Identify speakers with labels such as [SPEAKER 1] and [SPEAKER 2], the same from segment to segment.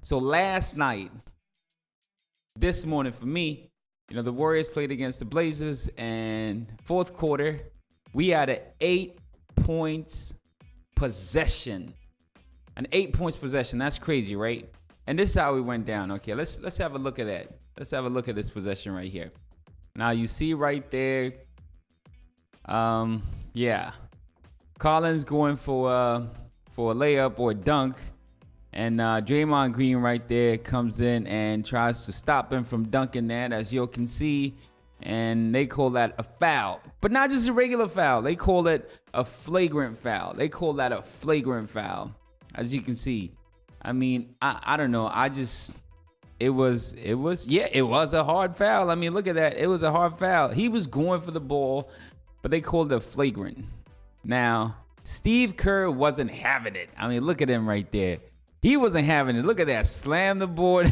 [SPEAKER 1] So last night, this morning for me, the Warriors played against the Blazers, and fourth quarter, we had an 8 points possession. An 8 points possession. That's crazy, right? And this is how we went down. Okay, let's have a look at that. Let's have a look at this possession right here. Now you see right there, yeah, Collins going for a layup or a dunk, and Draymond Green right there comes in and tries to stop him from dunking that, as you can see, and they call that a foul. But not just a regular foul. They call it a flagrant foul. They call that a flagrant foul, as you can see. I mean, I don't know. It was a hard foul. I mean, look at that. It was a hard foul. He was going for the ball, but they called it a flagrant. Now, Steve Kerr wasn't having it. I mean, look at him right there. He wasn't having it. Look at that. Slam the board.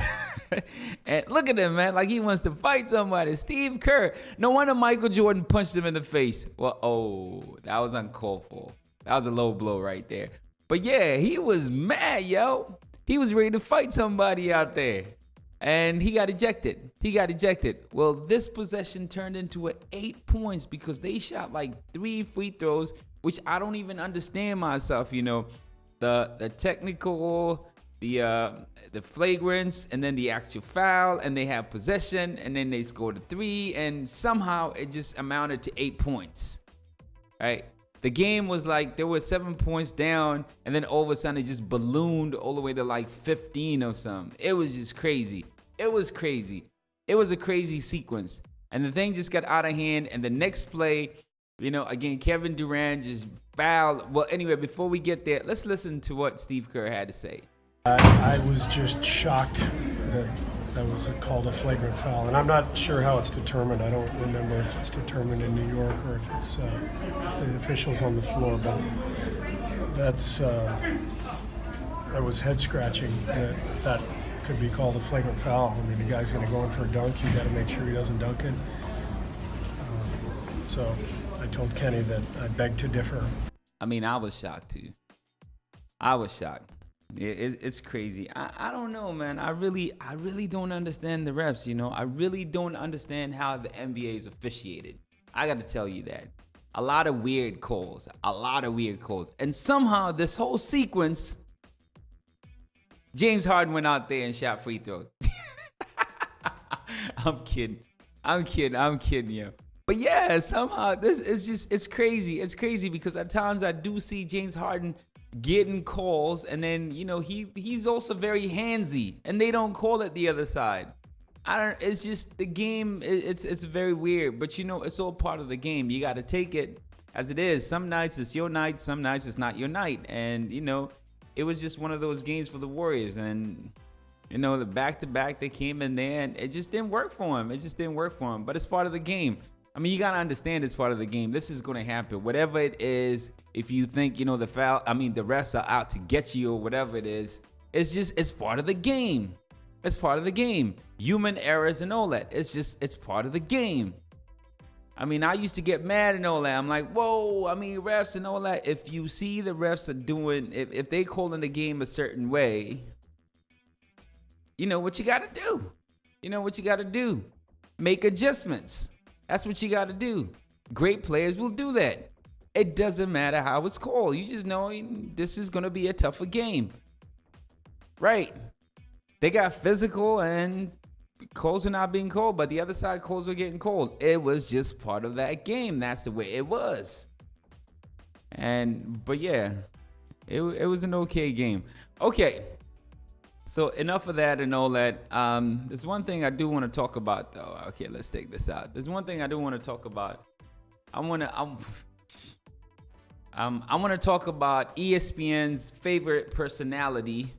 [SPEAKER 1] And look at him, man. Like he wants to fight somebody. Steve Kerr. No wonder Michael Jordan punched him in the face. Well, that was uncalled for. That was a low blow right there. But yeah, he was mad, yo. He was ready to fight somebody out there. And he got ejected. Well, this possession turned into 8 points because they shot like 3 free throws, which I don't even understand myself, The technical, the flagrants, and then the actual foul, and they have possession, and then they scored a 3, and somehow it just amounted to 8 points, right? The game was like, there were 7 points down, and then all of a sudden it just ballooned all the way to like 15 or something. It was just crazy. It was crazy. It was a crazy sequence. And the thing just got out of hand, and the next play, again, Kevin Durant just fouled. Well, anyway, before we get there, let's listen to what Steve Kerr had to say.
[SPEAKER 2] I was just shocked that was called a flagrant foul, and I'm not sure how it's determined. I don't remember if it's determined in New York or if it's the officials on the floor, but that was head scratching. That could be called a flagrant foul. I mean, the guy's going to go in for a dunk. You got to make sure he doesn't dunk it. So I told Kenny that I beg to differ.
[SPEAKER 1] I mean, I was shocked too. I was shocked. It's crazy. I don't know, man. I really don't understand the refs, I really don't understand how the NBA is officiated. I got to tell you that. A lot of weird calls. And somehow this whole sequence, James Harden went out there and shot free throws. I'm kidding, yo. But yeah, somehow it's crazy. It's crazy because at times I do see James Harden getting calls, and then he's also very handsy, and they don't call it the other side. It's just the game. It's very weird, but it's all part of the game. You got to take it as it is. Some nights it's your night, some nights it's not your night, and it was just one of those games for the Warriors, and the back-to-back, they came in there and it just didn't work for him. But it's part of the game. I mean, you got to understand it's part of the game. This is going to happen. Whatever it is, if you think, the the refs are out to get you or whatever it is, it's part of the game. It's part of the game. Human errors and all that. It's part of the game. I mean, I used to get mad and all that. I'm like, whoa, refs and all that. If you see the refs are doing, if they calling the game a certain way, you know what you got to do. Make adjustments. That's what you got to do. Great players will do that. It doesn't matter how it's called. You just know this is going to be a tougher game. Right. They got physical and calls are not being called, but the other side calls are getting called. It was just part of that game. That's the way it was. But yeah, it was an okay game. Okay. So enough of that and all that. There's one thing I do want to talk about, though. Okay, let's take this out. There's one thing I do want to talk about. I want to talk about ESPN's favorite personality,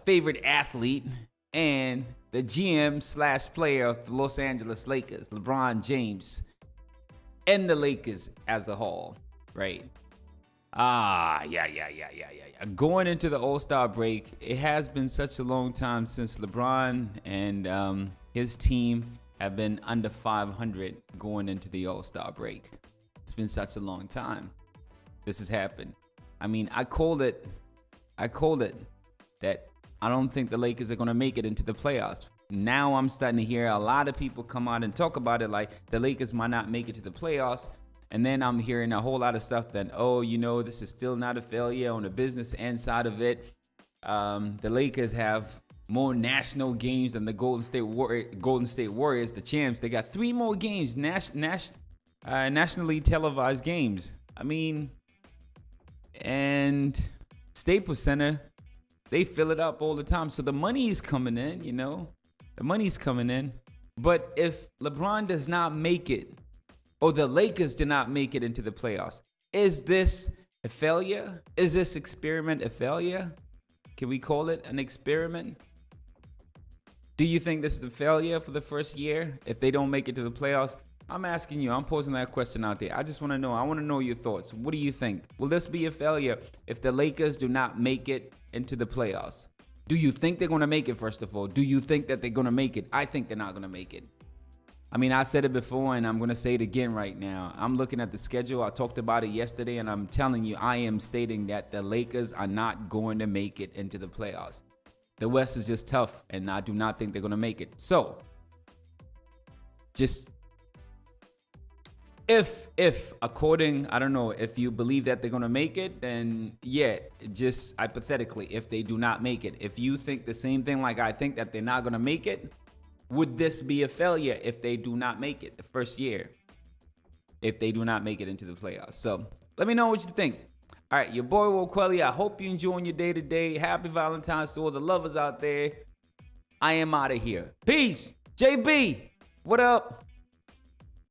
[SPEAKER 1] favorite athlete, and the GM/player of the Los Angeles Lakers, LeBron James, and the Lakers as a whole, right? Yeah. Going into the All-Star break, it has been such a long time since LeBron and his team have been under 500 going into the All-Star break. It's been such a long time. This has happened. I mean, I called it that I don't think the Lakers are going to make it into the playoffs. Now I'm starting to hear a lot of people come out and talk about it like the Lakers might not make it to the playoffs. And then I'm hearing a whole lot of stuff that, this is still not a failure on the business end side of it. The Lakers have more national games than the Golden State Warriors, the champs. They got 3 more games, nationally televised games. I mean, and Staples Center, they fill it up all the time. So the money's coming in, the money's coming in. But if LeBron does not make it, or the Lakers do not make it into the playoffs, is this a failure? Is this experiment a failure? Can we call it an experiment? Do you think this is a failure for the first year if they don't make it to the playoffs? I'm asking you. I'm posing that question out there. I just want to know. I want to know your thoughts. What do you think? Will this be a failure if the Lakers do not make it into the playoffs? Do you think they're going to make it, first of all? Do you think that they're going to make it? I think they're not going to make it. I mean, I said it before, and I'm going to say it again right now. I'm looking at the schedule. I talked about it yesterday, and I'm telling you, I am stating that the Lakers are not going to make it into the playoffs. The West is just tough, and I do not think they're going to make it. So, just if according, I don't know, if you believe that they're going to make it, then yeah, just hypothetically, if they do not make it, if you think the same thing like I think that they're not going to make it, would this be a failure if they do not make it the first year? If they do not make it into the playoffs. So let me know what you think. All right, your boy WaUkweli. I hope you're enjoying your day today. Happy Valentine's to all the lovers out there. I am out of here. Peace. JB, what up?